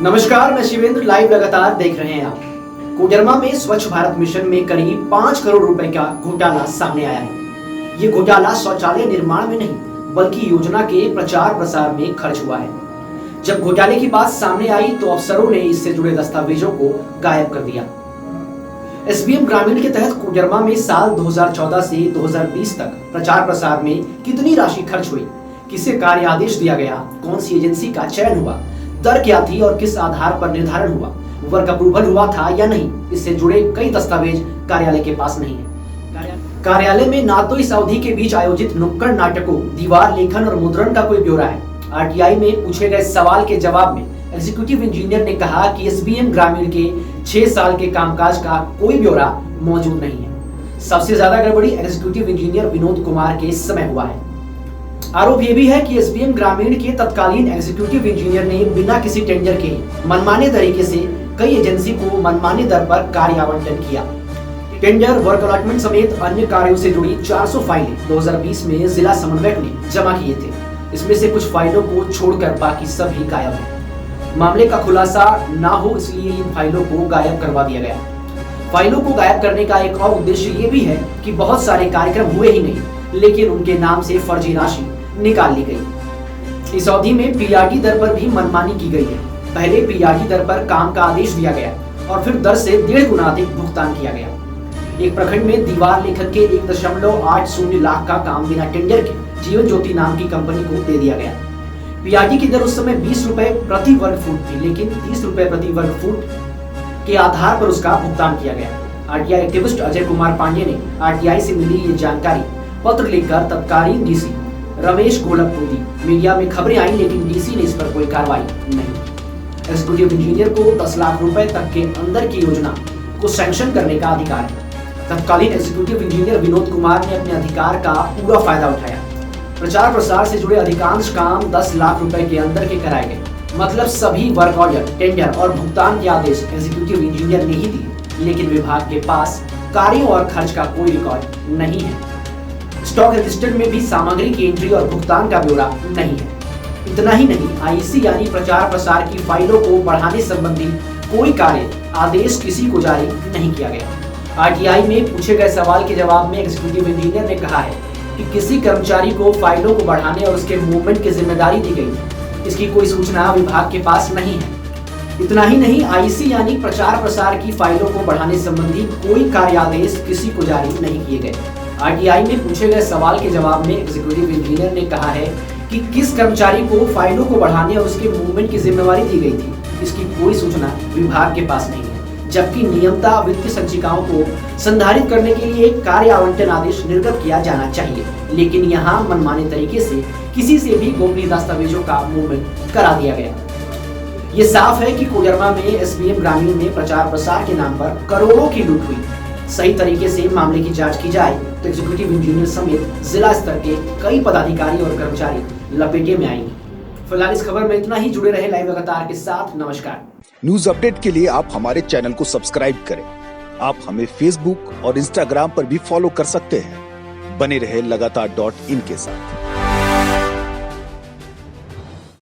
नमस्कार, मैं शिवेंद्र। लाइव लगातार देख रहे हैं आप। कोडरमा में स्वच्छ भारत मिशन में करीब 5 करोड़ रुपए का घोटाला सामने आया है। ये घोटाला शौचालय निर्माण में नहीं बल्कि योजना के प्रचार प्रसार में खर्च हुआ है। जब घोटाले की बात सामने आई तो अफसरों ने इससे जुड़े दस्तावेजों को गायब कर दिया। एसबीएम ग्रामीण के तहत कोडरमा में साल 2014 से 2020 तक प्रचार प्रसार में कितनी राशि खर्च हुई, किसे कार्य आदेश दिया गया, कौन सी एजेंसी का चयन हुआ, दर क्या थी और किस आधार पर निर्धारण हुआ, वर्क अप्रूवल हुआ था या नहीं, इससे जुड़े कई दस्तावेज कार्यालय के पास नहीं है। कार्यालय में ना तो इस अवधि के बीच आयोजित नुक्कड़ नाटकों, दीवार लेखन और मुद्रण का कोई ब्यौरा है। आरटीआई में पूछे गए सवाल के जवाब में एग्जीक्यूटिव इंजीनियर ने कहा कि एसबीएम ग्रामीण के 6 साल के कामकाज का कोई ब्यौरा मौजूद नहीं है। सबसे ज्यादा गड़बड़ी एग्जीक्यूटिव इंजीनियर विनोद कुमार के समय हुआ है। आरोप यह भी है कि एसबीएम ग्रामीण के तत्कालीन एग्जीक्यूटिव इंजीनियर ने बिना किसी टेंडर के मनमाने तरीके से कई एजेंसी को मनमाने दर पर कार्य आवंटन किया। टेंडर, वर्क अलॉटमेंट समेत अन्य कार्यों से जुड़ी 400 फाइलें 2020 में जिला समन्वयक ने जमा किए थे। इसमें से कुछ फाइलों को छोड़कर बाकी सभी गायब हैं। मामले का खुलासा ना हो इसलिए इन फाइलों को गायब करवा दिया गया। फाइलों को गायब करने का एक और उद्देश्य ये भी है कि बहुत सारे कार्यक्रम हुए ही नहीं, लेकिन उनके नाम से फर्जी राशि निकाल ली गई। इस अवधि में पीआरटी दर पर भी मनमानी की गई है। पहले पीआरटी दर पर काम का आदेश दिया गया और फिर दर से 1.5 गुना अधिक भुगतान किया गया। एक प्रखंड में दीवार लेखन के 1.80 लाख का काम बिना टेंडर के जीवन ज्योति नाम की कंपनी को दे दिया गया। पीआरटी की दर उस समय 20 रुपए प्रति वर्ग फुट थी, लेकिन 30 रुपए प्रति वर्ग फुट के आधार पर उसका भुगतान किया गया। आरटीआई एक्टिविस्ट अजय कुमार पांडे ने आरटीआई से मिली ये जानकारी पत्र लिखकर तत्कालीन डीसी रमेश गोलक को दी। मीडिया में खबरें आई, लेकिन डीसी ने इस पर कोई कार्रवाई नहीं की। एग्जीक्यूटिव इंजीनियर को 10 लाख रुपए तक के अंदर की योजना को सैंक्शन करने का अधिकार है। तत्कालीन एग्जीक्यूटिव इंजीनियर विनोद कुमार ने अपने अधिकार का पूरा फायदा उठाया। प्रचार प्रसार से जुड़े अधिकांश काम 10 लाख रुपए के अंदर के कराए गए। मतलब सभी वर्क ऑर्डर, टेंडर और भुगतान के आदेश एग्जीक्यूटिव इंजीनियर ने ही दिए, लेकिन विभाग के पास कार्यों और खर्च का कोई रिकॉर्ड नहीं है। स्टॉक रजिस्टर में भी सामग्री की एंट्री और भुगतान का ब्यौरा नहीं है। इतना ही नहीं, आईसी यानी प्रचार प्रसार की फाइलों को बढ़ाने संबंधी कोई कार्य आदेश किसी को जारी नहीं किया गया। आरटीआई में पूछे गए सवाल के जवाब में एग्जीक्यूटिव इंजीनियर ने कहा है कि किसी कर्मचारी को फाइलों को बढ़ाने और उसके मूवमेंट की जिम्मेदारी दी गई। इसकी कोई सूचना विभाग के पास नहीं है। इतना ही नहीं, आईसी यानी प्रचार प्रसार की फाइलों को बढ़ाने संबंधी कोई कार्य आदेश किसी को जारी नहीं किए गए। आरटीआई में पूछे गए सवाल के जवाब में एग्जीक्यूटिव इंजीनियर ने कहा है कि किस कर्मचारी को फाइलों को बढ़ाने और उसके मूवमेंट की जिम्मेदारी दी गई थी, इसकी कोई सूचना विभाग के पास नहीं है। जबकि नियमता वित्तीय संचिकाओं को संधारित करने के लिए एक कार्य आवंटन आदेश निर्गत किया जाना चाहिए, लेकिन यहाँ मनमाने तरीके से किसी से भी गोपनीय दस्तावेजों का मूवमेंट करा दिया गया। ये साफ है कि कोडरमा में एसबीएम ग्रामीण में प्रचार प्रसार के नाम पर करोड़ों की लूट हुई। सही तरीके से मामले की जांच की जाए तो एग्जीक्यूटिव इंजीनियर समेत जिला स्तर के कई पदाधिकारी और कर्मचारी लपेटे में आएंगे। फिलहाल इस खबर में इतना ही। जुड़े रहे लाइव लगातार के साथ। नमस्कार। न्यूज अपडेट के लिए आप हमारे चैनल को सब्सक्राइब करें। आप हमें फेसबुक और इंस्टाग्राम पर भी फॉलो कर सकते हैं। बने रहे लगातार.in के साथ।